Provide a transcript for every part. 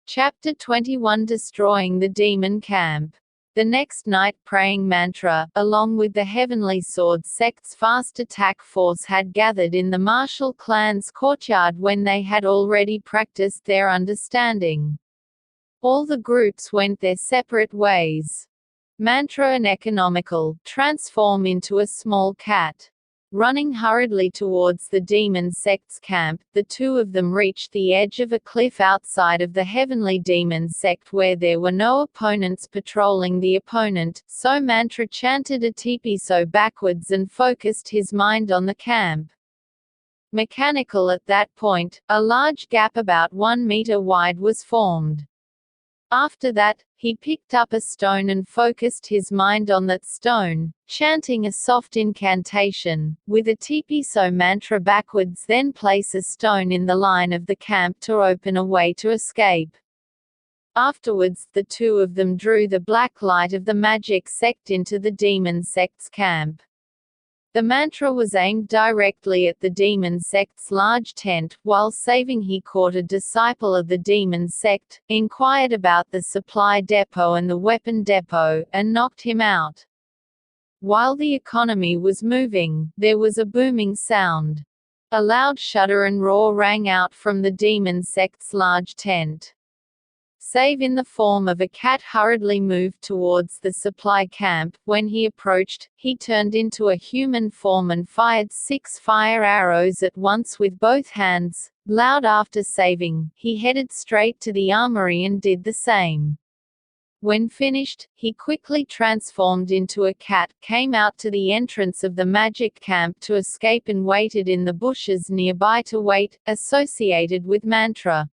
Chapter 21 Destroying the Demon Camp. The next night praying mantra, along with the Heavenly Sword sect's fast attack force had gathered in the martial clan's courtyard when they had already practiced their understanding. All the groups went their separate ways. Mantra and economical, transform into a small cat. Running hurriedly towards the demon sect's camp, the two of them reached the edge of a cliff outside of the heavenly demon sect where there were no opponents patrolling the opponent, so Mantra chanted a tipiso backwards and focused his mind on the camp. Mechanical at that point, a large gap about 1 meter wide was formed. After that, he picked up a stone and focused his mind on that stone, chanting a soft incantation, with a tipiso mantra backwards, then place a stone in the line of the camp to open a way to escape. Afterwards, the two of them drew the black light of the magic sect into the demon sect's camp. The mantra was aimed directly at the demon sect's large tent. While saving, he caught a disciple of the demon sect, inquired about the supply depot and the weapon depot, and knocked him out. While the economy was moving, there was a booming sound. A loud shudder and roar rang out from the demon sect's large tent. Save in the form of a cat hurriedly moved towards the supply camp. When he approached, he turned into a human form and fired 6 fire arrows at once with both hands. Loud after saving, he headed straight to the armory and did the same. When finished, he quickly transformed into a cat, came out to the entrance of the magic camp to escape and waited in the bushes nearby to wait, associated with mantra.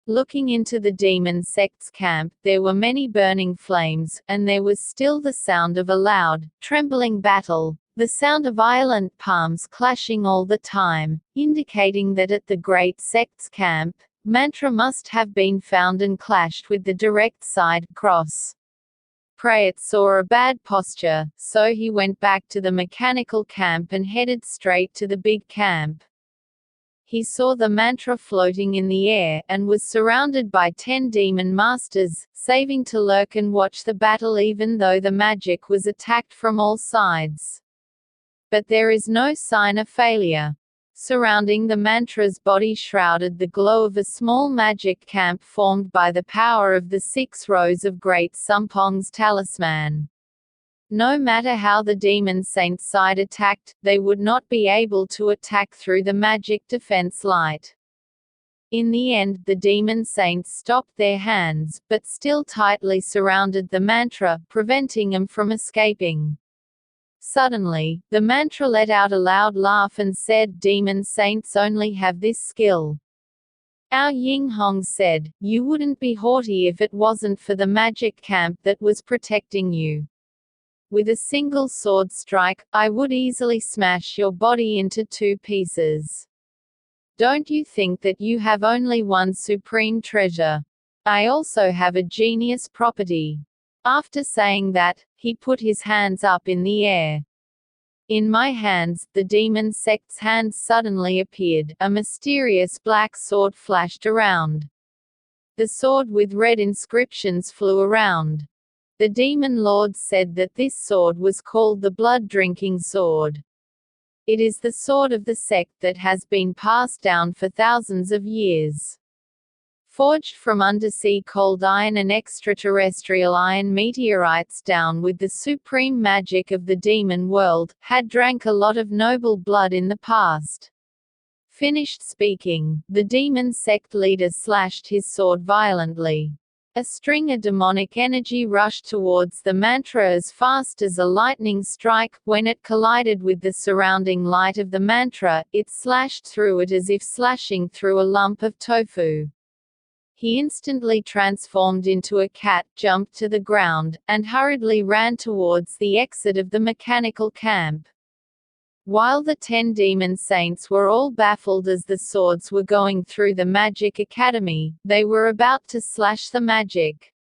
Looking into the demon sect's camp, there were many burning flames, and there was still the sound of a loud, trembling battle, the sound of violent palms clashing all the time, indicating that at the great sect's camp, mantra must have been found and clashed with the direct side cross. Prayat saw a bad posture, so he went back to the mechanical camp and headed straight to the big camp. He saw the mantra floating in the air, and was surrounded by 10 demon masters, saving to lurk and watch the battle even though the magic was attacked from all sides. But there is no sign of failure. Surrounding the mantra's body shrouded the glow of a small magic camp formed by the power of the 6 rows of Great Sumpong's talisman. No matter how the demon saint side attacked, they would not be able to attack through the magic defense light. In the end, the demon saints stopped their hands, but still tightly surrounded the mantra, preventing him from escaping. Suddenly, the mantra let out a loud laugh and said, "Demon saints only have this skill." Our Ying Hong said, "You wouldn't be haughty if it wasn't for the magic camp that was protecting you. With a single sword strike, I would easily smash your body into 2 pieces. Don't you think that you have only one supreme treasure? I also have a genius property." After saying that, he put his hands up in the air. In my hands, the demon sect's hands suddenly appeared. A mysterious black sword flashed around. The sword with red inscriptions flew around. The demon lord said that this sword was called the blood-drinking sword. It is the sword of the sect that has been passed down for thousands of years. Forged from undersea cold iron and extraterrestrial iron meteorites down with the supreme magic of the demon world, had drank a lot of noble blood in the past. Finished speaking, the demon sect leader slashed his sword violently. A string of demonic energy rushed towards the mantra as fast as a lightning strike. When it collided with the surrounding light of the mantra, it slashed through it as if slashing through a lump of tofu. He instantly transformed into a cat, jumped to the ground, and hurriedly ran towards the exit of the mechanical camp. While the 10 demon saints were all baffled as the swords were going through the magic academy, they were about to slash the magic.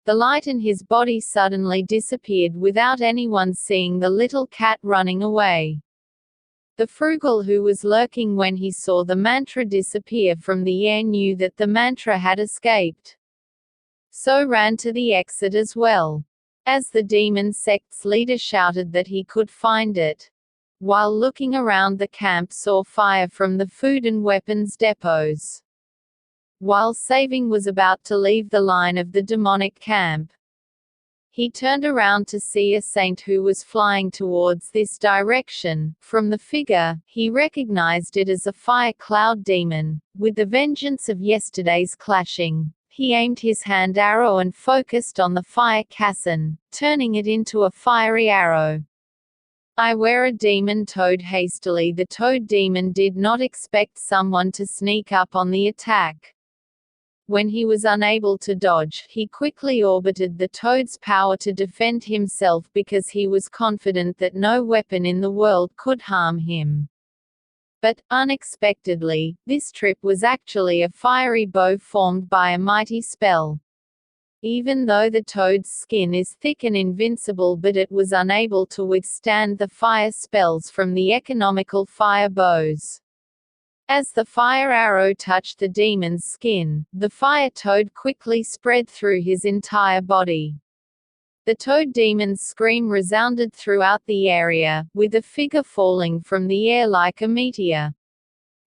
The light in his body suddenly disappeared without anyone seeing the little cat running away. The frugal who was lurking when he saw the mantra disappear from the air knew that the mantra had escaped, so ran to the exit as well. As the demon sect's leader shouted that he could find it, while looking around the camp saw fire from the food and weapons depots. While Saving was about to leave the line of the demonic camp, he turned around to see a saint who was flying towards this direction. From the figure, he recognized it as a fire cloud demon. With the vengeance of yesterday's clashing, he aimed his hand arrow and focused on the fire casson, turning it into a fiery arrow. I wear a demon toad hastily. The toad demon did not expect someone to sneak up on the attack. When he was unable to dodge, he quickly orbited the toad's power to defend himself because he was confident that no weapon in the world could harm him. But, unexpectedly, this trip was actually a fiery bow formed by a mighty spell. Even though the toad's skin is thick and invincible, but it was unable to withstand the fire spells from the economical fire bows. As the fire arrow touched the demon's skin, the fire toad quickly spread through his entire body. The toad demon's scream resounded throughout the area, with the figure falling from the air like a meteor.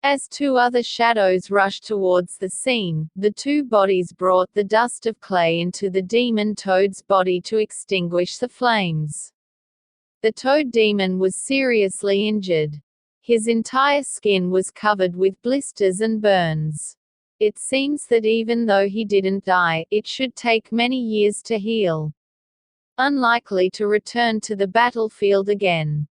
As two other shadows rushed towards the scene, the two bodies brought the dust of clay into the demon toad's body to extinguish the flames. The toad demon was seriously injured. His entire skin was covered with blisters and burns. It seems that even though he didn't die, it should take many years to heal. Unlikely to return to the battlefield again.